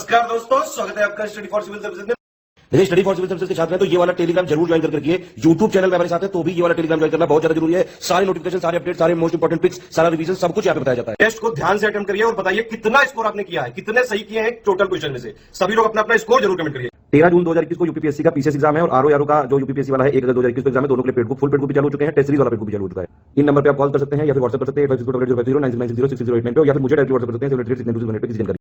नमस्कार दोस्तों, स्वागत है आपका स्टडी फॉर सिविल सर्विसेज में। देखिए, स्टडी फॉर सिविल सर्विसेज के छात्र हैं तो ये वाला टेलीग्राम जरूर ज्वाइन करके रखिए। यूट्यूब चैनल में हमारे साथ है तो भी ये वाला टेलीग्राम ज्वाइन करना बहुत ज्यादा जरूरी है। सारे नोटिफिकेशन, सारे अपडेट, सारे मोस्ट इंपोर्टेंट पिक्स, सारा रिवीजन सब कुछ यहाँ पे बताया जाता है। टेस्ट को ध्यान से अटेम्प्ट करिए और बताइए कितना स्कोर आपने किया है, कितने सही किए हैं टोटल क्वेश्चन में से। सभी लोग अपना अपना स्कोर जरूर कमेंट करिए। 13 जून 2021 को यूपीपीएससी का पीसीएस एग्जाम है और आरओ का जो यूपीपीएससी वाला है 1 अगस्त 2021 को एग्जाम है। दोनों के लिए paid book, full paid book भी चालू हो चुके हैं। टेस्ट सीरीज वाला पेड बुक भी चालू हो चुका है। इन नंबर पे आप कॉल कर सकते हैं या फिर व्हाट्सएप कर सकते हैं 856090966089 पे, या फिर मुझे डायरेक्ट व्हाट्सएप कर सकते हैं 7862 पे किसी जानकारी।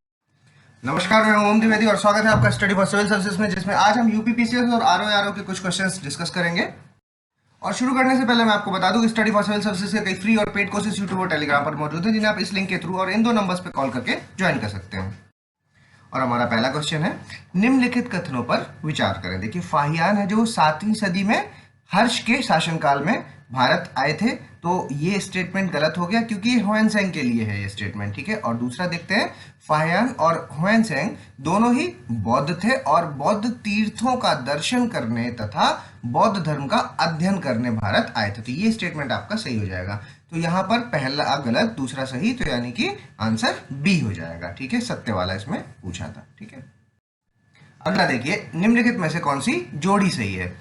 नमस्कार, मैं ओम द्विवेदी और स्वागत है आपका स्टडी फॉर सिविल सर्विसेज में, जिसमें आज हम यूपीपीसीएस और आरओ के कुछ क्वेश्चंस डिस्कस करेंगे। और शुरू करने से पहले मैं आपको बता दूं कि स्टडी फॉर सिविल सर्विसेज के कई फ्री और पेड कोर्सेज यूट्यूब और टेलीग्राम पर मौजूद है, जिन्हें आप इस लिंक के थ्रू और इन दो नंबर्स पे कॉल करके ज्वाइन कर सकते हैं। और हमारा पहला क्वेश्चन है, निम्नलिखित कथनों पर विचार करें। देखिए, फाहियान है जो 7वीं सदी में हर्ष के शासनकाल में भारत आए थे, तो ये स्टेटमेंट गलत हो गया क्योंकि ह्वेनसेंग के लिए है ये स्टेटमेंट, ठीक है। और दूसरा देखते हैं, फाहियान और ह्वेनसेंग दोनों ही बौद्ध थे और बौद्ध तीर्थों का दर्शन करने तथा बौद्ध धर्म का अध्ययन करने भारत आए थे, तो ये स्टेटमेंट आपका सही हो जाएगा। तो यहाँ पर पहला गलत, दूसरा सही, तो यानी कि आंसर बी हो जाएगा, ठीक है। सत्य वाला इसमें पूछा था, ठीक है। अगला देखिए, निम्नलिखित में से कौन सी जोड़ी सही है।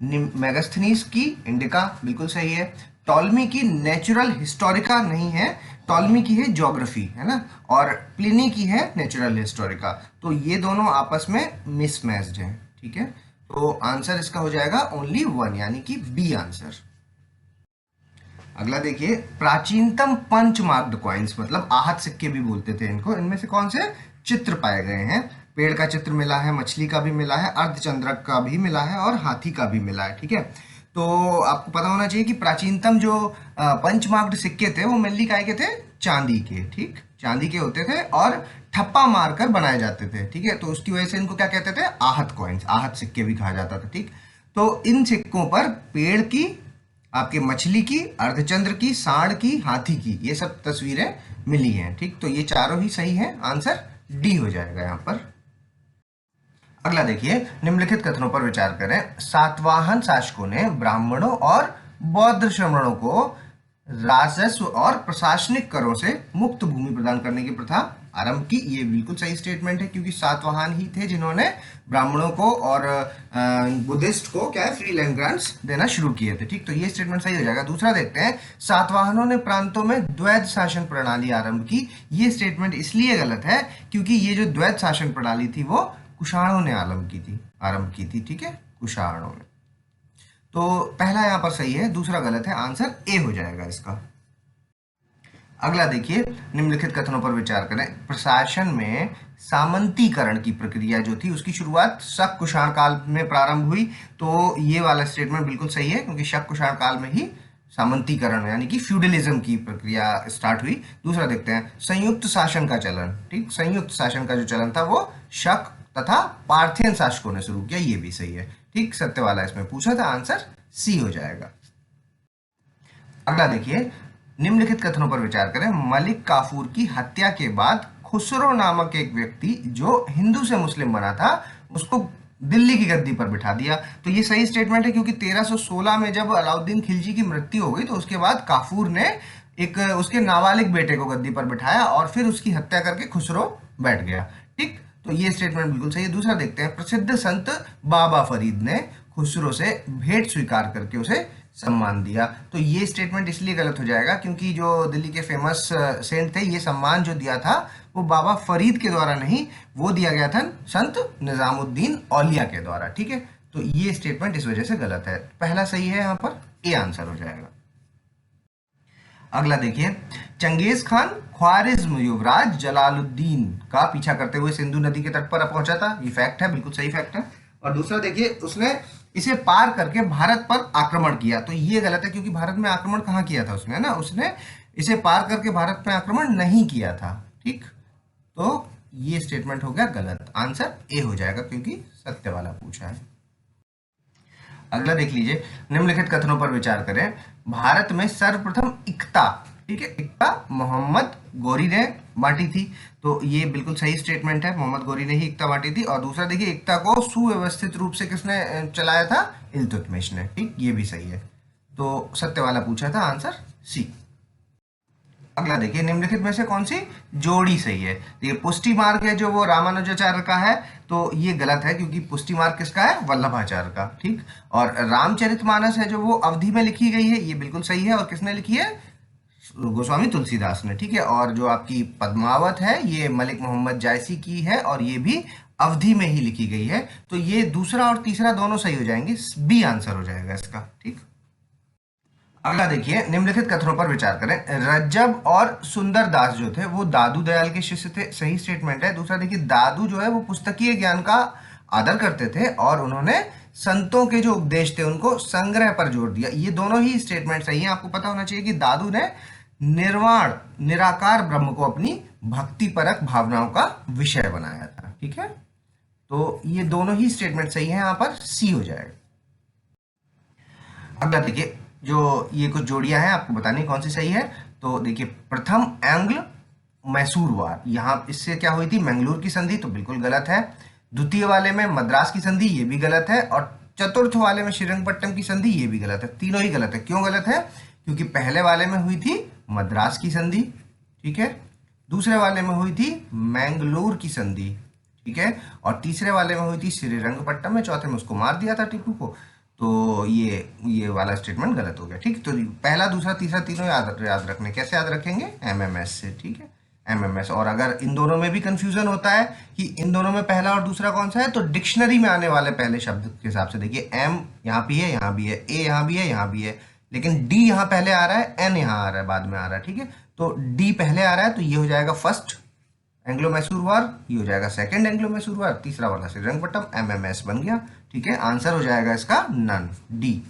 मेगास्थनीज की इंडिका बिल्कुल सही है। टॉलमी की नेचुरल हिस्टोरिका नहीं है, टॉलमी की है ज्योग्राफी, है ना। और प्लिनी की है नेचुरल हिस्टोरिका, तो ये दोनों आपस में मिसमैच्ड हैं, ठीक है। तो आंसर इसका हो जाएगा ओनली 1, यानी कि बी आंसर। अगला देखिए, प्राचीनतम पंचमार्क्ड कॉइन्स, मतलब आहत सिक्के भी बोलते थे इनको, इनमें से कौन से चित्र पाए गए हैं। पेड़ का चित्र मिला है, मछली का भी मिला है, अर्धचंद्रक का भी मिला है और हाथी का भी मिला है, ठीक है। तो आपको पता होना चाहिए कि प्राचीनतम जो पंचमार्क्ड सिक्के थे वो मेनली काय के थे, चांदी के, ठीक, चांदी के होते थे और ठप्पा मारकर बनाए जाते थे, ठीक है। तो उसकी वजह से इनको क्या कहते थे, आहत कॉइन्स, आहत सिक्के भी कहा जाता था, ठीक। तो इन सिक्कों पर पेड़ की, आपके मछली की, अर्धचंद्र की, सांड की, हाथी की, ये सब तस्वीरें मिली हैं, ठीक। तो ये चारों ही सही हैं, आंसर डी हो जाएगा यहाँ पर। अगला देखिए, निम्नलिखित कथनों पर विचार करें। सातवाहन शासकों ने ब्राह्मणों और बौद्ध श्रमणों को राजस्व और प्रशासनिक करों से मुक्त भूमि प्रदान करने की प्रथा आरंभ की। ये बिल्कुल सही स्टेटमेंट है क्योंकि सातवाहन ही थे जिन्होंने ब्राह्मणों को और बुद्धिस्ट को क्या है, फ्री लैंड ग्रांट्स देना शुरू किए थे, ठीक। तो ये स्टेटमेंट सही हो जाएगा। दूसरा देखते हैं, सातवाहनों ने प्रांतों में द्वैध शासन प्रणाली आरंभ की। ये स्टेटमेंट इसलिए गलत है क्योंकि ये जो द्वैध शासन प्रणाली थी वो कुषाणों ने आरंभ की थी, ठीक है, कुषाणों ने। तो पहला यहां पर सही है, दूसरा गलत है, आंसर ए हो जाएगा इसका। अगला देखिए, निम्नलिखित कथनों पर विचार करें। प्रशासन में सामंतीकरण की प्रक्रिया जो थी उसकी शुरुआत शक कुषाण काल में प्रारंभ हुई, तो ये वाला स्टेटमेंट बिल्कुल सही है क्योंकि शक कुषाण काल में ही सामंतीकरण यानी कि फ्यूडलिज्म की प्रक्रिया स्टार्ट हुई। दूसरा देखते हैं, संयुक्त शासन का चलन, ठीक, संयुक्त शासन का जो चलन था वो शक तथा पार्थियन शासकों ने शुरू किया, ये भी सही है, ठीक। सत्य वाला इसमें पूछा था, आंसर सी हो जाएगा। अगला देखिए, निम्नलिखित कथनों पर विचार करें। मलिक काफूर की हत्या के बाद खुसरो नामक एक व्यक्ति जो हिंदू से मुस्लिम बना था उसको दिल्ली की गद्दी पर बिठा दिया। तो ये सही स्टेटमेंट है क्योंकि 1316 में जब अलाउद्दीन खिलजी की मृत्यु हो गई तो उसके बाद काफूर ने एक उसके नाबालिग बेटे को गद्दी पर बिठाया और फिर उसकी हत्या करके खुसरो बैठ गया, ठीक। तो ये स्टेटमेंट बिल्कुल सही है। दूसरा देखते हैं, प्रसिद्ध संत बाबा फरीद ने खुसरो से भेंट स्वीकार करके उसे सम्मान दिया। तो ये स्टेटमेंट इसलिए गलत हो जाएगा क्योंकि जो दिल्ली के फेमस सेंट थे, ये सम्मान जो दिया था वो बाबा फरीद के द्वारा नहीं, वो दिया गया था संत निजामुद्दीन औलिया के द्वारा, ठीक है। तो ये स्टेटमेंट इस वजह से गलत है। पहला सही है, यहाँ पर ए आंसर हो जाएगा। अगला देखिए, चंगेज खान ख्वारिज्म युवराज जलालुद्दीन का पीछा करते हुए सिंधु नदी के तट पर पहुंचा था, ये फैक्ट है, बिल्कुल सही फैक्ट है। और दूसरा देखिए, उसने इसे पार करके भारत पर आक्रमण किया, तो ये गलत है क्योंकि भारत में आक्रमण कहाँ किया था उसने, ना, उसने इसे पार करके भारत में आक्रमण नहीं किया था, ठीक। तो ये स्टेटमेंट हो गया गलत, आंसर ए हो जाएगा क्योंकि सत्य वाला पूछा है। अगला देख लीजिए, निम्नलिखित कथनों पर विचार करें। भारत में सर्वप्रथम इक्ता, ठीक है, इक्ता मोहम्मद गौरी ने बांटी थी, तो ये बिल्कुल सही स्टेटमेंट है, मोहम्मद गौरी ने ही इक्ता बांटी थी। और दूसरा देखिए, इक्ता को सुव्यवस्थित रूप से किसने चलाया था, इल्तुतमिश ने, ठीक, ये भी सही है। तो सत्य वाला पूछा था, आंसर सी। अगला देखिए, निम्नलिखित में से कौन सी जोड़ी सही है। तो ये पुष्टि मार्ग है जो वो रामानुजाचार्य का है, तो ये गलत है क्योंकि पुष्टि मार्ग किसका है, वल्लभाचार्य का। ठीक। और रामचरितमानस है जो वो अवधि में लिखी गई है, ये बिल्कुल सही है। और किसने लिखी है, गोस्वामी तुलसीदास ने। ठीक है। और जो आपकी पद्मावत है ये मलिक मोहम्मद जायसी की है और ये भी अवधि में ही लिखी गई है। तो ये दूसरा और तीसरा दोनों सही हो जाएंगे, बी आंसर हो जाएगा इसका। ठीक। अगला देखिए, निम्नलिखित कथनों पर विचार करें। रज्जब और सुंदर दास जो थे वो दादू दयाल के शिष्य थे, सही स्टेटमेंट है। दूसरा देखिए, दादू जो है वो पुस्तकीय ज्ञान का आदर करते थे और उन्होंने संतों के जो उपदेश थे उनको संग्रह पर जोर दिया। ये दोनों ही स्टेटमेंट सही हैं। आपको पता होना चाहिए कि दादू ने निर्वाण निराकार ब्रह्म को अपनी भक्ति परक भावनाओं का विषय बनाया था। ठीक है। तो ये दोनों ही स्टेटमेंट सही है, यहां पर सी हो जाएगा। अगला देखिए, जो ये कुछ जोड़ियां हैं आपको बतानी कौन सी सही है। तो देखिए, प्रथम एंग्ल मैसूर वार, यहाँ इससे क्या हुई थी, मैंगलोर की संधि, तो बिल्कुल गलत है। द्वितीय वाले में मद्रास की संधि, ये भी गलत है। और चतुर्थ वाले में श्रीरंगपट्टम की संधि, ये भी गलत है। तीनों ही गलत है। क्यों गलत है, क्योंकि पहले वाले में हुई थी मद्रास की संधि, ठीक है, दूसरे वाले में हुई थी मैंगलोर की संधि, ठीक है, और तीसरे वाले में हुई थी श्रीरंगपट्टम में, चौथे में उसको मार दिया था टीपू को। तो ये वाला स्टेटमेंट गलत हो गया। ठीक। तो पहला दूसरा तीसरा तीनों याद रखने, कैसे याद रखेंगे, एमएमएस से। ठीक है, एमएमएस। और अगर इन दोनों में भी कंफ्यूजन होता है कि इन दोनों में पहला और दूसरा कौन सा है, तो डिक्शनरी में आने वाले पहले शब्द के हिसाब से देखिए, एम यहाँ भी है, यहाँ भी है, ए यहाँ भी है, यहाँ भी है, लेकिन डी यहाँ पहले आ रहा है, एन यहाँ आ रहा है, बाद में आ रहा है। ठीक है। तो डी पहले आ रहा है, तो ये हो जाएगा फर्स्ट एंग्लो मैसूर वार, ये हो जाएगा सेकंड एंग्लो मैसूर वार, तीसरा वाला श्रीरंगपट्टम, एमएमएस बन गया। ठीक है। आंसर हो जाएगा इसका नन, डी।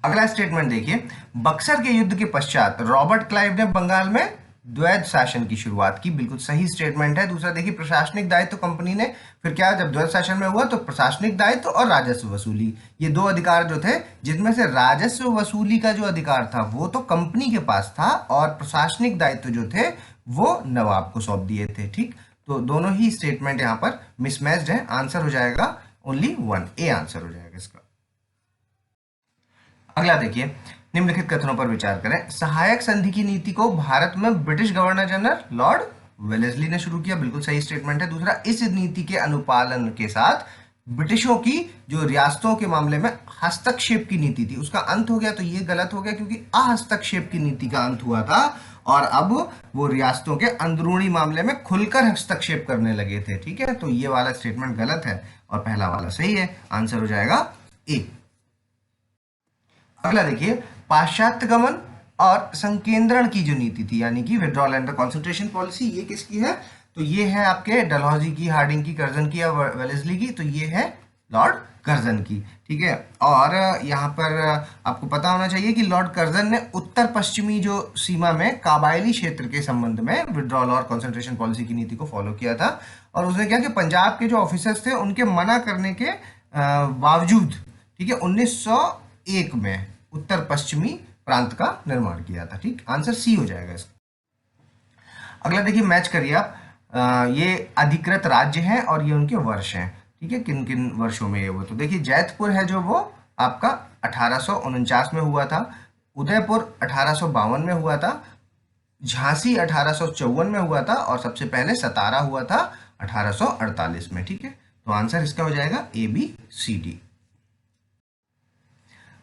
अगला स्टेटमेंट देखिए, बक्सर के युद्ध के पश्चात रॉबर्ट क्लाइव ने बंगाल में द्वैध शासन की शुरुआत की, बिल्कुल सही स्टेटमेंट है। दूसरा देखिए, प्रशासनिक दायित्व कंपनी ने फिर क्या, जब द्वैध शासन में हुआ तो प्रशासनिक दायित्व और राजस्व वसूली, ये दो अधिकार जो थे, जिनमें से राजस्व वसूली का जो अधिकार था वो तो कंपनी के पास था और प्रशासनिक दायित्व जो थे वो नवाब को सौंप दिए थे। ठीक। तो दोनों ही स्टेटमेंट यहाँ पर मिसमैच्ड है। आंसर हो जाएगा ओनली वन, ए आंसर हो जाएगा इसका। अगला देखिए, निम्नलिखित कथनों पर विचार करें। सहायक संधि की नीति को भारत में British governor general Lord Wellesley ने शुरू किया, बिल्कुल सही स्टेटमेंट है। दूसरा, इस नीति के अनुपालन के साथ ब्रिटिशों की जो रियासतों के मामले में हस्तक्षेप की नीति थी उसका अंत हो गया, तो ये गलत हो गया क्योंकि अहस्तक्षेप की नीति का अंत हुआ था और अब वो रियासतों के अंदरूनी मामले में खुलकर हस्तक्षेप करने लगे थे। ठीक है। तो ये वाला स्टेटमेंट गलत है और पहला वाला सही है। आंसर हो जाएगा ए। अगला देखिए, पाश्चात्य गमन और संकेंद्रण की जो नीति थी, यानी कि withdrawal and the concentration policy, ये किसकी है, तो ये है आपके डलहौजी की, हार्डिंग की, कर्जन की या वेलेस्ली की, तो ये है लॉर्ड कर्जन की। ठीक है। और यहाँ पर आपको पता होना चाहिए कि लॉर्ड कर्जन ने उत्तर पश्चिमी जो सीमा में काबाइली क्षेत्र के संबंध में विड्रॉल और कंसंट्रेशन पॉलिसी की नीति को फॉलो किया था और उसने क्या कि पंजाब के जो ऑफिसर्स थे उनके मना करने के बावजूद, ठीक है, 1901 में उत्तर पश्चिमी प्रांत का निर्माण किया था। ठीक। आंसर सी हो जाएगा इसका। अगला देखिए, मैच करिए आप। ये अधिकृत राज्य हैं और ये उनके वर्ष हैं। ठीक है, किन किन वर्षों में ये हुआ, तो देखिए, जैतपुर है जो वो आपका 1849 में हुआ था, उदयपुर 1852 में हुआ था, झांसी 1854 में हुआ था और सबसे पहले सतारा हुआ था 1848 में। ठीक है। तो आंसर इसका हो जाएगा ए, बी, सी, डी।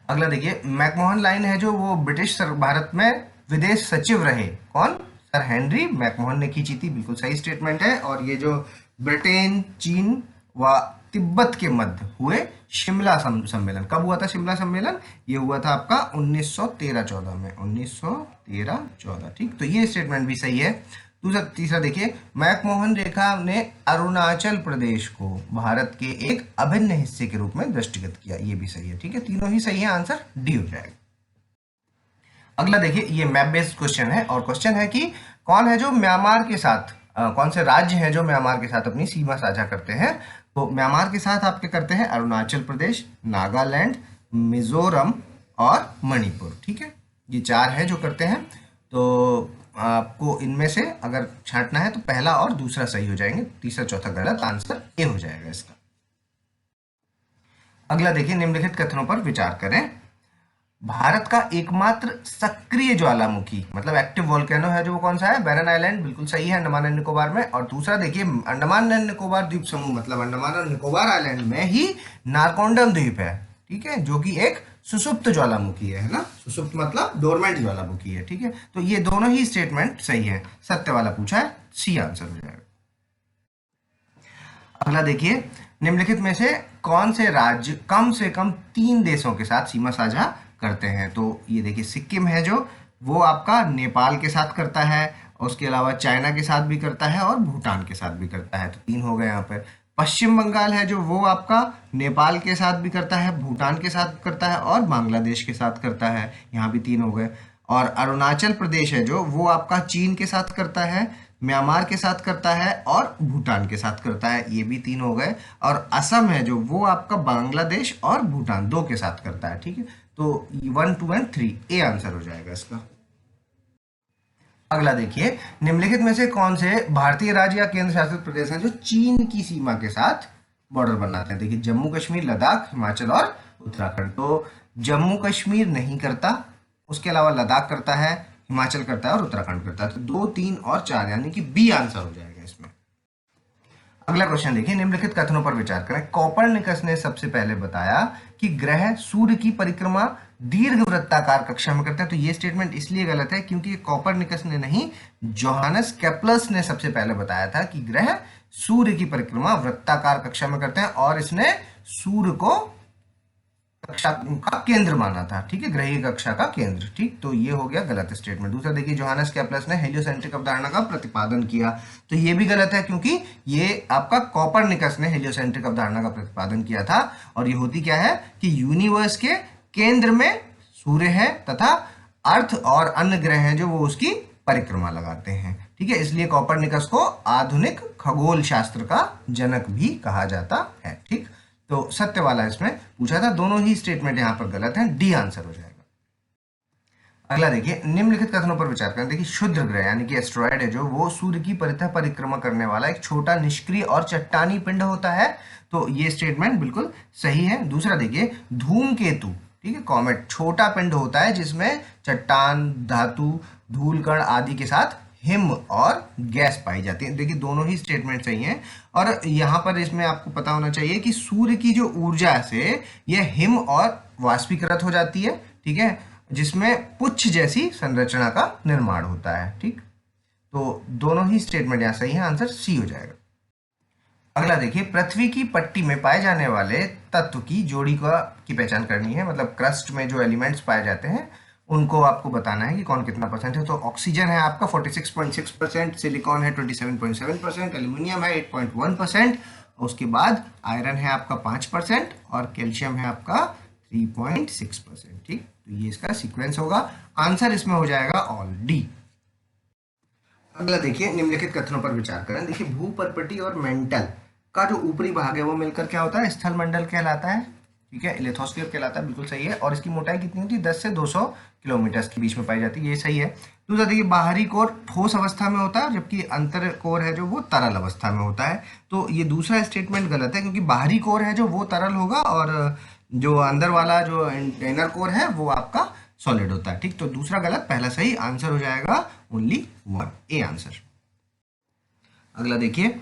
अगला देखिए, मैकमोहन लाइन है जो वो ब्रिटिश भारत में विदेश सचिव रहे, कौन, सर हेनरी मैकमोहन ने खींची थी, बिल्कुल सही स्टेटमेंट है। और ये जो ब्रिटेन, चीन व तिब्बत के मध्य हुए शिमला सम्मेलन, कब हुआ था शिमला सम्मेलन, ये हुआ था आपका 1913-14 में, 1913-14। ठीक। तो ये स्टेटमेंट भी सही है। तीसरा देखिए, मैकमोहन रेखा ने अरुणाचल प्रदेश को भारत के एक अभिन्न हिस्से के रूप में दृष्टिगत किया, ये भी सही है। ठीक है। तीनों ही सही है। आंसर डी हो जाएगा। अगला देखिए, ये मैप बेस्ड क्वेश्चन है और क्वेश्चन है कि कौन है जो म्यांमार के साथ, कौन से राज्य हैं जो म्यांमार के साथ अपनी सीमा साझा करते हैं, तो म्यांमार के साथ आपके करते हैं अरुणाचल प्रदेश, नागालैंड, मिजोरम और मणिपुर। ठीक है, ये चार है जो करते हैं। तो आपको इनमें से अगर छांटना है तो पहला और दूसरा सही हो जाएंगे, तीसरा चौथा गलत। आंसर ए हो जाएगा इसका। अगला देखिए, निम्नलिखित कथनों पर विचार करें। भारत का एकमात्र सक्रिय ज्वालामुखी मतलब एक्टिव वोल्केनो है जो वो कौन सा है? बैरन आइलैंड, बिल्कुल सही है, अंडमान एंड निकोबार में। और दूसरा देखिए अंडमान एंड निकोबार द्वीप समूह मतलब अंडमान और निकोबार आइलैंड में ही नारकोंडम द्वीप है, ठीक है, जो कि एक सुसुप्त ज्वालामुखी है ना, सुसुप्त मतलब डोरमेंट ज्वालामुखी है, ठीक है। तो ये दोनों ही स्टेटमेंट सही है, सत्य वाला पूछा है, सी आंसर हो जाएगा। अगला देखिए, निम्नलिखित में से कौन से राज्य कम से कम 3 देशों के साथ सीमा साझा करते हैं? तो ये देखिए सिक्किम है जो वो आपका नेपाल के साथ करता है, और उसके अलावा चाइना के साथ भी करता है और भूटान के साथ भी करता है, तो 3 हो गए यहाँ पर। पश्चिम बंगाल है जो वो आपका नेपाल के साथ भी करता है, भूटान के साथ करता है और बांग्लादेश के साथ करता है, यहाँ भी 3 हो गए। और अरुणाचल प्रदेश है जो वो आपका चीन के साथ करता है, म्यांमार के साथ करता है और भूटान के साथ करता है, ये भी 3 हो गए। और असम है जो वो आपका बांग्लादेश और भूटान 2 के साथ करता है, ठीक है। तो 1, 2 एंड 3 ए आंसर हो जाएगा इसका। अगला देखिए, निम्नलिखित में से कौन से भारतीय राज्य या केंद्र शासित प्रदेश हैं जो चीन की सीमा के साथ बॉर्डर बनाते हैं? देखिए जम्मू कश्मीर, लद्दाख, हिमाचल और उत्तराखंड। तो जम्मू कश्मीर नहीं करता, उसके अलावा लद्दाख करता है, हिमाचल करता है और उत्तराखंड करता है, तो 2, 3 और 4 यानी कि बी आंसर हो जाएगा इसमें। अगला क्वेश्चन देखिए, निम्नलिखित कथनों पर विचार करें। कोपरनिकस ने सबसे पहले बताया कि ग्रह सूर्य की परिक्रमा दीर्घ वृत्ताकार कक्षा में करते हैं, तो ये स्टेटमेंट इसलिए गलत है क्योंकि कोपरनिकस ने नहीं, जोहानस केप्लस ने सबसे पहले बताया था कि ग्रह सूर्य की परिक्रमा वृत्ताकार कक्षा में करते हैं, और इसने सूर्य को कक्षा का केंद्र माना था, ठीक है, ग्रहीय कक्षा का केंद्र, ठीक। तो ये हो गया गलत स्टेटमेंट। दूसरा देखिए, जोहानस केप्लस ने हेलियोसेंट्रिक अवधारणा का प्रतिपादन किया, तो ये भी गलत है क्योंकि ये आपका कोपरनिकस ने हेलियोसेंट्रिक अवधारणा का प्रतिपादन किया था। और ये होती क्या है कि यूनिवर्स के केंद्र में सूर्य है तथा अर्थ और अन्य ग्रह हैं जो वो उसकी परिक्रमा लगाते हैं, ठीक है। इसलिए कोपरनिकस को आधुनिक खगोल शास्त्र का जनक भी कहा जाता है, ठीक। तो सत्य वाला इसमें पूछा था, दोनों ही स्टेटमेंट यहां पर गलत हैं, डी आंसर हो जाएगा। अगला देखिए, निम्नलिखित कथनों पर विचार करें। देखिए क्षुद्र ग्रह यानी कि एस्ट्रॉयड है जो वो सूर्य की परितः परिक्रमा करने वाला एक छोटा निष्क्रिय और चट्टानी पिंड होता है, तो ये स्टेटमेंट बिल्कुल सही है। दूसरा देखिए, धूमकेतु, ठीक है, कॉमेट छोटा पिंड होता है जिसमें चट्टान, धातु, धूल कण आदि के साथ हिम और गैस पाई जाती है। देखिए दोनों ही स्टेटमेंट सही हैं। और यहाँ पर इसमें आपको पता होना चाहिए कि सूर्य की जो ऊर्जा से यह हिम और वाष्पीकृत हो जाती है, ठीक है, जिसमें पुच्छ जैसी संरचना का निर्माण होता है, ठीक। तो दोनों ही स्टेटमेंट यहाँ सही है, आंसर सी हो जाएगा। अगला देखिए, पृथ्वी की पट्टी में पाए जाने वाले तत्व की जोड़ी की पहचान करनी है, मतलब क्रस्ट में जो एलिमेंट्स पाए जाते हैं उनको आपको बताना है कि कौन कितना परसेंट है। तो ऑक्सीजन है आपका 46.6%, सिलिकॉन है 27.7%, एल्यूमिनियम है 8.1%, उसके बाद आयरन है आपका 5% और कैल्शियम है आपका 3.6%, ठीक। तो ये इसका सीक्वेंस होगा, आंसर इसमें हो जाएगा ऑल डी। अगला देखिए, निम्नलिखित कथनों पर विचार करें। देखिए भूपर्पटी और मेंटल का जो ऊपरी भाग है वो मिलकर क्या होता है? स्थल मंडल कहलाता है, ठीक है, लिथोस्फीयर कहलाता है, बिल्कुल सही है। और इसकी मोटाई कितनी होती है? 10 से 200 किलोमीटर के बीच में पाई जाती है, ये सही है। दूसरा देखिए, बाहरी कोर ठोस अवस्था में होता है जबकि अंतर कोर है जो वो तरल अवस्था में होता है, तो ये दूसरा स्टेटमेंट गलत है क्योंकि बाहरी कोर है जो वो तरल होगा और जो अंदर वाला जो इनर कोर है वो आपका सॉलिड होता है, ठीक। तो दूसरा गलत, पहला सही, आंसर हो जाएगा ओनली 1, ए आंसर। अगला देखिए,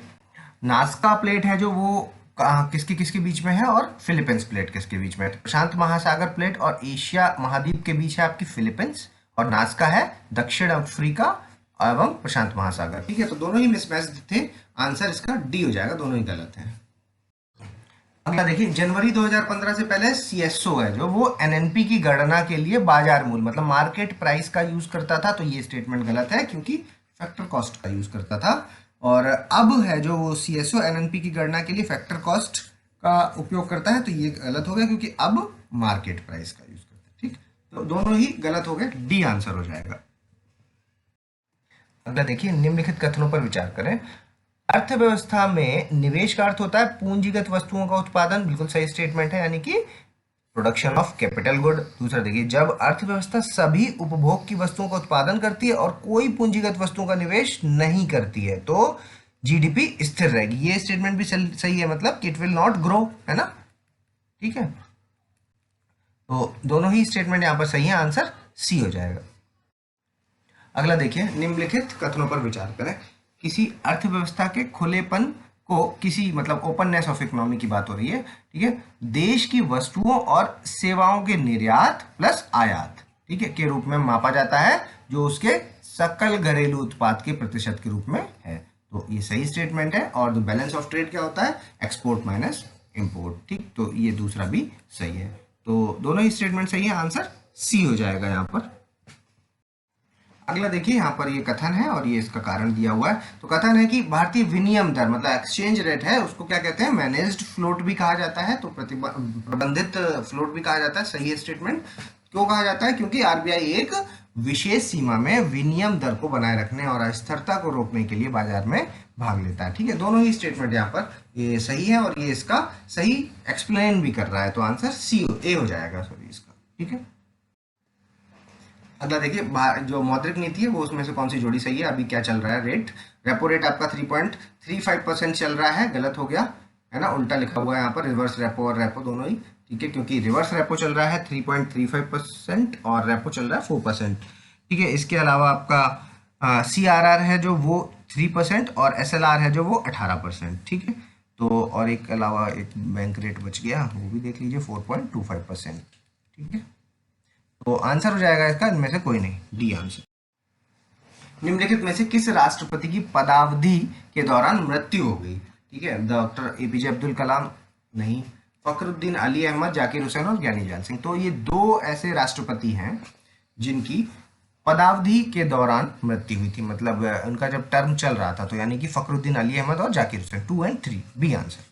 नास्का प्लेट है जो वो किसके किसके बीच में है और फिलीपींस प्लेट किसके बीच में है? तो प्रशांत महासागर प्लेट और एशिया महाद्वीप के बीच है आपकी फिलीपींस, और नास्का है दक्षिण अफ्रीका एवं प्रशांत महासागर, ठीक है। तो दोनों ही मिसमैच थे, आंसर इसका डी हो जाएगा, दोनों ही गलत हैं। अगला देखिए, जनवरी 2015 से पहले सीएसओ है जो वो एनएनपी की गणना के लिए बाजार मूल्य मतलब मार्केट प्राइस का यूज करता था, तो ये स्टेटमेंट गलत है क्योंकि फैक्टर कॉस्ट का यूज करता था। और अब है जो वो सीएसओ एनएनपी की गणना के लिए फैक्टर कॉस्ट का उपयोग करता है, तो ये गलत हो गया क्योंकि अब मार्केट प्राइस का यूज करता है, ठीक। तो दोनों ही गलत हो गए, डी आंसर हो जाएगा। अगला देखिए, निम्नलिखित कथनों पर विचार करें। अर्थव्यवस्था में निवेश का अर्थ होता है पूंजीगत वस्तुओं का उत्पादन, बिल्कुल सही स्टेटमेंट है, यानी कि प्रोडक्शन ऑफ कैपिटल गुड। दूसरा देखिए, जब अर्थव्यवस्था सभी उपभोग की वस्तुओं का उत्पादन करती है और कोई पूंजीगत वस्तुओं का निवेश नहीं करती है तो जीडीपी स्थिर रहेगी, ये स्टेटमेंट भी सही है, मतलब कि इट विल नॉट ग्रो, है ना, ठीक है। तो दोनों ही स्टेटमेंट यहाँ पर सही है, आंसर सी हो जाएगा। अगला देखिए, निम्नलिखित कथनों पर विचार करें। किसी अर्थव्यवस्था के खुलेपन को, किसी मतलब ओपननेस ऑफ इकोनॉमी की बात हो रही है, ठीक है, देश की वस्तुओं और सेवाओं के निर्यात प्लस आयात, ठीक है, के रूप में मापा जाता है, जो उसके सकल घरेलू उत्पाद के प्रतिशत के रूप में है। तो ये सही स्टेटमेंट है। और जो बैलेंस ऑफ ट्रेड क्या होता है, एक्सपोर्ट माइनस इंपोर्ट, ठीक, तो ये दूसरा भी सही है। तो दोनों ही स्टेटमेंट सही है, आंसर सी हो जाएगा यहाँ पर। अगला देखिए, यहाँ पर ये कथन है और ये इसका कारण दिया हुआ है। तो कथन है कि भारतीय विनिमय दर मतलब एक्सचेंज रेट है, उसको क्या कहते हैं, मैनेज्ड फ्लोट भी कहा जाता है, तो प्रबंधित फ्लोट भी कहा जाता है। सही है स्टेटमेंट। क्यों कहा जाता है, क्योंकि आरबीआई एक विशेष सीमा में विनिमय दर को बनाए रखने और अस्थिरता को रोकने के लिए बाजार में भाग लेता है, ठीक है। दोनों ही स्टेटमेंट यहाँ पर ये सही है और ये इसका सही एक्सप्लेन भी कर रहा है, तो आंसर सी ए हो जाएगा, सॉरी इसका, ठीक है। अगला देखिए, जो मौद्रिक नीति है वो उसमें से कौन सी जोड़ी सही है। अभी क्या चल रहा है, रेट, रेपो रेट आपका 3.35% चल रहा है, गलत हो गया है ना, उल्टा लिखा हुआ है यहाँ पर, रिवर्स रेपो और रेपो दोनों ही, ठीक है, क्योंकि रिवर्स रेपो चल रहा है 3.35% और रेपो चल रहा है 4%, ठीक है। इसके अलावा आपका CRR है जो वो 3% और SLR है जो वो 18%, ठीक है। तो और एक अलावा एक बैंक रेट बच गया, वो भी देख लीजिए 4.25%, ठीक है। तो आंसर हो जाएगा इसका इनमें से कोई नहीं, डी आंसर। निम्नलिखित में से किस राष्ट्रपति की पदावधि के दौरान मृत्यु हो गई, ठीक है। डॉक्टर APJ अब्दुल कलाम नहीं, फखरुद्दीन अली अहमद, जाकिर हुसैन और ज्ञानी जैल सिंह। तो ये दो ऐसे राष्ट्रपति हैं जिनकी पदावधि के दौरान मृत्यु हुई थी, मतलब उनका जब टर्म चल रहा था, तो यानी कि फखरुद्दीन अली अहमद और जाकिर हुसैन, 2 और 3, बी आंसर।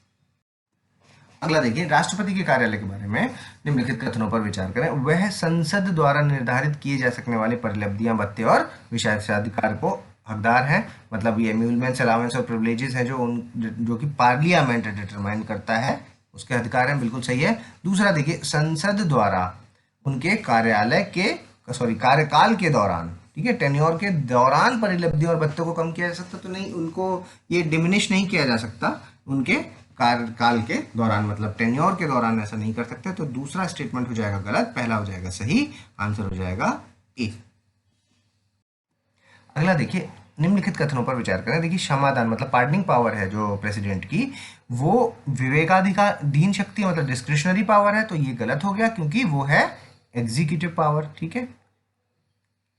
अगला देखिए, राष्ट्रपति के कार्यालय के बारे में निम्नलिखित कथनों पर विचार करें। वह संसद द्वारा निर्धारित किए जा सकने वाले परिलब्धियां, भत्ते और विशेषाधिकार को हकदार है, मतलब ये एम्यूलमेंट्स, अलाउंस और प्रिविलेजेस हैं जो कि पार्लियामेंट डिटरमाइन करता है, उसके अधिकार हैं, बिल्कुल सही है। दूसरा देखिए, संसद द्वारा उनके कार्यकाल के दौरान, ठीक है, टेन्योर के दौरान परिलब्धि और भत्ते को कम किया जा सकता, तो नहीं, उनको ये डिमिनिश नहीं किया जा सकता उनके कार्यकाल के दौरान, मतलब टेन्योर के दौरान ऐसा नहीं कर सकते। तो दूसरा स्टेटमेंट हो जाएगा गलत, पहला हो जाएगा सही, आंसर हो जाएगा ए। अगला देखिए, निम्नलिखित कथनों पर विचार करें। देखिए, क्षमादान मतलब पार्डनिंग पावर है जो प्रेसिडेंट की, वो विवेकाधीन शक्ति मतलब डिस्क्रिशनरी पावर है, तो ये गलत हो गया क्योंकि वो है एग्जीक्यूटिव पावर, ठीक है,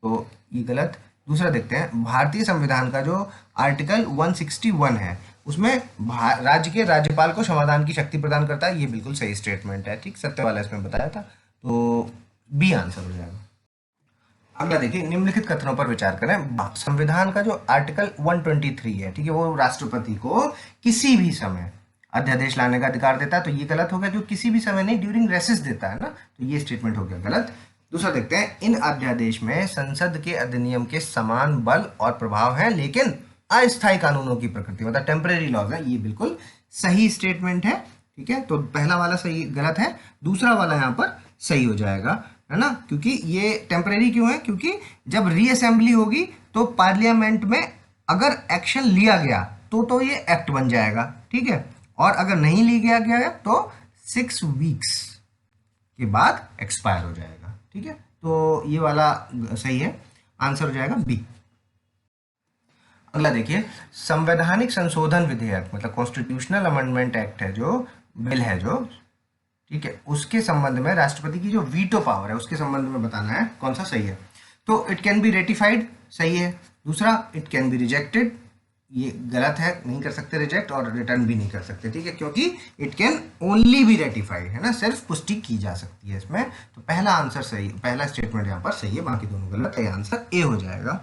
तो ये गलत। दूसरा देखते हैं, भारतीय संविधान का जो आर्टिकल 161 है उसमें राज्य के राज्यपाल को क्षमादान की शक्ति प्रदान करता है, ये बिल्कुल सही स्टेटमेंट है, ठीक, सत्य वाला इसमें बताया था, तो बी आंसर हो जाएगा। अगला देखिए, निम्नलिखित कथनों पर विचार करें। संविधान का जो आर्टिकल 123 है, ठीक है, वो राष्ट्रपति को किसी भी समय अध्यादेश लाने का अधिकार देता है, तो ये गलत हो गया, जो किसी भी समय नहीं, ड्यूरिंग रेसेस देता है ना, तो ये स्टेटमेंट हो गया गलत। दूसरा देखते हैं, इन अध्यादेश में संसद के अधिनियम के समान बल और प्रभाव है, लेकिन अस्थायी कानूनों की प्रकृति मतलब टेम्परेरी लॉज है, ये बिल्कुल सही स्टेटमेंट है, ठीक है। तो पहला वाला सही गलत है, दूसरा वाला यहाँ पर सही हो जाएगा, है ना, क्योंकि ये टेम्परेरी क्यों है, क्योंकि जब रीअसेंबली होगी तो पार्लियामेंट में अगर एक्शन लिया गया तो ये एक्ट बन जाएगा, ठीक है, और अगर नहीं लिया गया तो 6 वीक्स के बाद एक्सपायर हो जाएगा, ठीक है। तो ये वाला सही है, आंसर हो जाएगा बी। अगला देखिए, संवैधानिक संशोधन विधेयक मतलब कॉन्स्टिट्यूशनल अमेंडमेंट एक्ट है जो बिल है जो, ठीक है, उसके संबंध में राष्ट्रपति की जो वीटो पावर है उसके संबंध में बताना है कौन सा सही है। तो इट कैन बी रेटिफाइड, सही है। दूसरा, इट कैन बी रिजेक्टेड, ये गलत है, नहीं कर सकते रिजेक्ट, और रिटर्न भी नहीं कर सकते, ठीक है, क्योंकि it can only be ratified, है ना, सिर्फ पुष्टि की जा सकती है इसमें। तो पहला आंसर सही, पहला स्टेटमेंट यहाँ पर सही है, बाकी दोनों गलत है, आंसर ए हो जाएगा।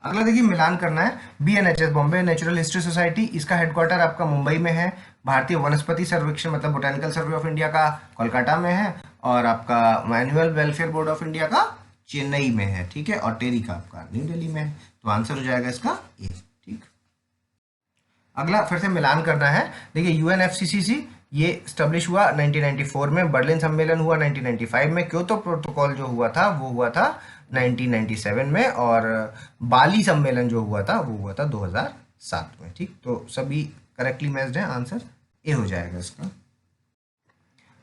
अगला देखिए, मिलान करना है। BNHS Bombay natural history society, इसका हेडक्वार्टर आपका मुंबई में है। भारतीय वनस्पति सर्वेक्षण मतलब बोटेनिकल सर्वे ऑफ इंडिया का कोलकाता में है, और आपका annual welfare board of India का चेन्नई में है, ठीक है, और टेरी का आपका न्यू दिल्ली में है। तो आंसर हो जाएगा इसका ए, ठीक। अगला फिर से मिलान करना है। देखिए, UNFCCC ये स्टैब्लिश हुआ 1994 में, बर्लिन सम्मेलन हुआ 1995 में, क्योतो प्रोटोकॉल जो हुआ था वो हुआ था 1997 में, और बाली सम्मेलन जो हुआ था वो हुआ था 2007 में, ठीक। तो सभी करेक्टली मैच्ड है, आंसर ए हो जाएगा इसका।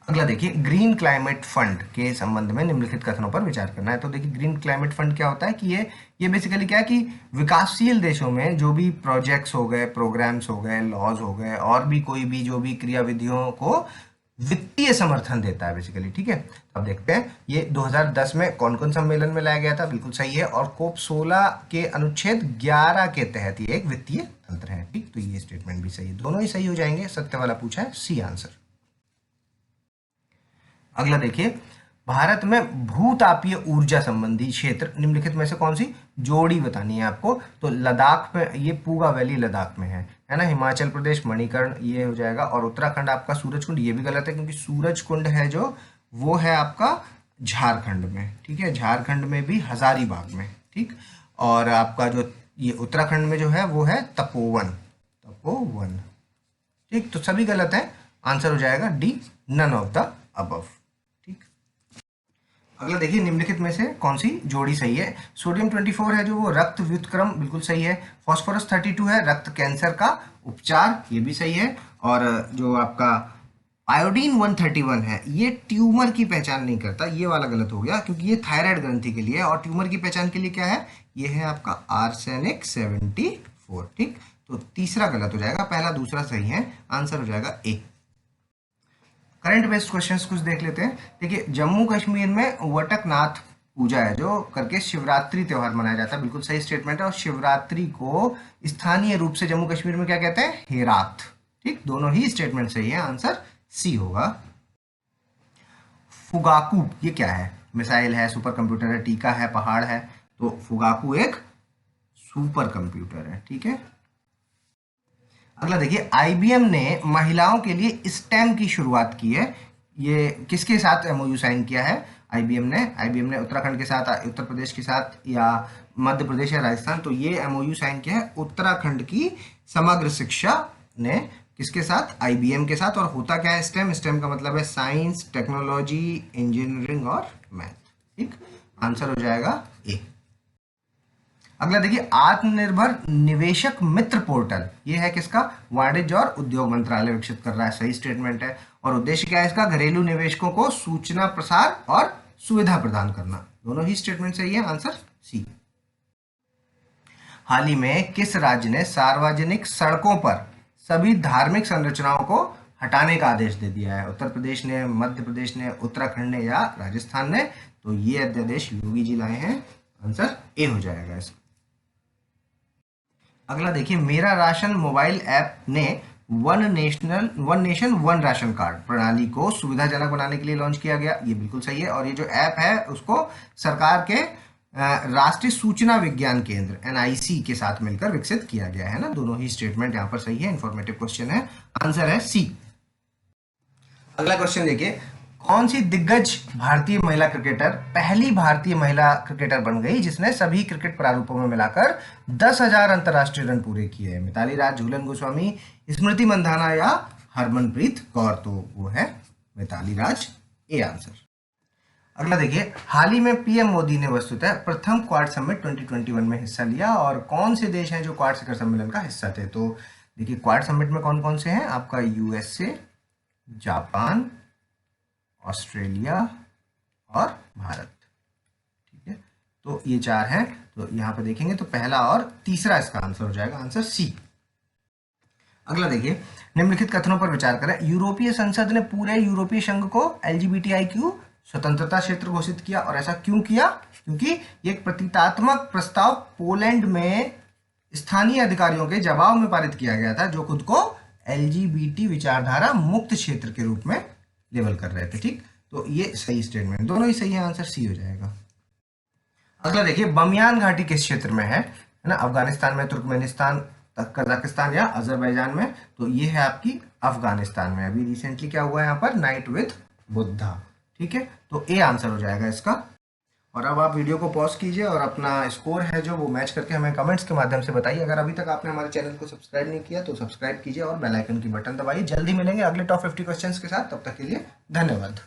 अगला देखिए, ग्रीन क्लाइमेट फंड के संबंध में निम्नलिखित कथनों पर विचार करना है। तो देखिए, ग्रीन क्लाइमेट फंड क्या होता है कि ये बेसिकली क्या है कि विकासशील देशों में जो भी प्रोजेक्ट्स हो गए, प्रोग्राम्स हो गए, लॉज हो गए और भी कोई भी जो भी क्रियाविधियों को वित्तीय समर्थन देता है बेसिकली। ठीक है, अब देखते हैं ये 2010 में कौन कौन सम्मेलन में लाया गया था। बिल्कुल सही है, और कोप 16 के अनुच्छेद 11 के तहत ये एक वित्तीय तंत्र है। ठीक, तो ये स्टेटमेंट भी सही है, दोनों ही सही हो जाएंगे। सत्य वाला पूछा है, सी आंसर। अगला देखिए, भारत में भूतापीय ऊर्जा संबंधी क्षेत्र निम्नलिखित में से कौन सी जोड़ी बतानी है आपको। तो लद्दाख में, ये पूगा वैली लद्दाख में है ना। हिमाचल प्रदेश मणिकर्ण ये हो जाएगा, और उत्तराखंड आपका सूरजकुंड, ये भी गलत है क्योंकि सूरजकुंड है जो वो है आपका झारखंड में। ठीक है, झारखंड में भी हजारीबाग में। ठीक, और आपका जो ये उत्तराखंड में जो है वो है तपोवन। ठीक, तो सभी गलत है, आंसर हो जाएगा D, none of the above. अगला देखिए, निम्नलिखित में से कौन सी जोड़ी सही है। सोडियम 24 है जो वो रक्त व्युत्क्रम, बिल्कुल सही है। फास्फोरस 32 है रक्त कैंसर का उपचार, ये भी सही है। और जो आपका आयोडीन 131 है ये ट्यूमर की पहचान नहीं करता, ये वाला गलत हो गया क्योंकि ये थायराइड ग्रंथि के लिए है, और ट्यूमर की पहचान के लिए क्या है, ये है आपका आर्सेनिक 74। ठीक, तो तीसरा गलत हो जाएगा, पहला दूसरा सही है, आंसर हो जाएगा ए। करंट बेस्ड क्वेश्चंस कुछ देख लेते हैं। देखिए, जम्मू कश्मीर में वटकनाथ पूजा है जो करके शिवरात्रि त्योहार मनाया जाता है, बिल्कुल सही स्टेटमेंट है। और शिवरात्रि को स्थानीय रूप से जम्मू कश्मीर में क्या कहते हैं, हेरात। ठीक, दोनों ही स्टेटमेंट सही है, आंसर सी होगा। फुगाकू ये क्या है, मिसाइल है, सुपर कंप्यूटर है, टीका है, पहाड़ है। तो फुगाकू एक सुपर कंप्यूटर है। ठीक है, अगला देखिए, आईबीएम ने महिलाओं के लिए स्टेम की शुरुआत की है, ये किसके साथ एमओयू साइन किया है। आईबीएम ने उत्तराखंड के साथ, उत्तर प्रदेश के साथ, या मध्य प्रदेश या राजस्थान। तो ये एमओयू साइन किया है उत्तराखंड की समग्र शिक्षा ने किसके साथ, आईबीएम के साथ। और होता क्या है स्टेम का मतलब है साइंस, टेक्नोलॉजी, इंजीनियरिंग और मैथ। ठीक, आंसर हो जाएगा ए। अगला देखिए, आत्मनिर्भर निवेशक मित्र पोर्टल ये है किसका, वाणिज्य और उद्योग मंत्रालय विकसित कर रहा है, सही स्टेटमेंट है। और उद्देश्य क्या है इसका, घरेलू निवेशकों को सूचना प्रसार और सुविधा प्रदान करना, दोनों ही स्टेटमेंट सही है, आंसर सी। हाल ही में किस राज्य ने सार्वजनिक सड़कों पर सभी धार्मिक संरचनाओं को हटाने का आदेश दे दिया है। उत्तर प्रदेश ने, मध्य प्रदेश ने, उत्तराखंड ने या राजस्थान ने। तो ये अध्यादेश योगी जी लाए हैं, आंसर ए हो जाएगा इसका। अगला देखिए, मेरा राशन मोबाइल ऐप ने one nation one ration card प्रणाली को सुविधाजनक बनाने के लिए लॉन्च किया गया, ये बिल्कुल सही है। और ये जो ऐप है उसको सरकार के राष्ट्रीय सूचना विज्ञान केंद्र एनआईसी के साथ मिलकर विकसित किया गया है ना। दोनों ही स्टेटमेंट यहाँ पर सही है, इंफॉर्मेटिव क्वेश्चन है, आंसर है सी। अगला क्वेश्चन देखिए, कौन सी दिग्गज भारतीय महिला क्रिकेटर पहली भारतीय महिला क्रिकेटर बन गई जिसने सभी क्रिकेट प्रारूपों में मिलाकर 10,000 अंतर्राष्ट्रीय रन पूरे किए हैं। मिताली राज, झूलन गोस्वामी, स्मृति मंधाना या हरमनप्रीत कौर। तो वो है मिताली राज, ए आंसर। अगला देखिए, हाल ही में पीएम मोदी ने वस्तुतः प्रथम क्वाड समिट 2021 में हिस्सा लिया, और कौन से देश हैं जो क्वाड शिखर सम्मेलन का हिस्सा थे। तो देखिए, क्वाड समिट में कौन कौन से हैं, आपका यूएसए, जापान, ऑस्ट्रेलिया और भारत। ठीक है, तो ये चार हैं। तो यहाँ पे देखेंगे तो पहला और तीसरा इसका आंसर हो जाएगा, आंसर सी। अगला देखिए, निम्नलिखित कथनों पर विचार करें। यूरोपीय संसद ने पूरे यूरोपीय संघ को एलजीबीटीआईक्यू स्वतंत्रता क्षेत्र घोषित किया, और ऐसा क्यों किया, क्योंकि ये एक प्रतीकात्मक प्रस्ताव पोलैंड में स्थानीय अधिकारियों के जवाब में पारित किया गया था जो खुद को एलजीबीटी विचारधारा मुक्त क्षेत्र के रूप में लेबल कर रहे थे। ठीक, तो ये सही स्टेटमेंट, दोनों ही सही है, आंसर सी हो जाएगा। अगला देखिए, बमियान घाटी किस क्षेत्र में है ना, अफगानिस्तान में, तुर्कमेनिस्तान, कजाकिस्तान या अजरबैजान में। तो ये है आपकी अफगानिस्तान में। अभी रिसेंटली क्या हुआ है यहाँ पर, नाइट विद बुद्धा। ठीक है, तो ए आंसर हो जाएगा इसका। और अब आप वीडियो को पॉज कीजिए और अपना स्कोर है जो वो मैच करके हमें कमेंट्स के माध्यम से बताइए। अगर अभी तक आपने हमारे चैनल को सब्सक्राइब नहीं किया तो सब्सक्राइब कीजिए और बेल आइकन की बटन दबाइए। जल्दी मिलेंगे अगले टॉप 50 क्वेश्चंस के साथ, तब तक के लिए धन्यवाद।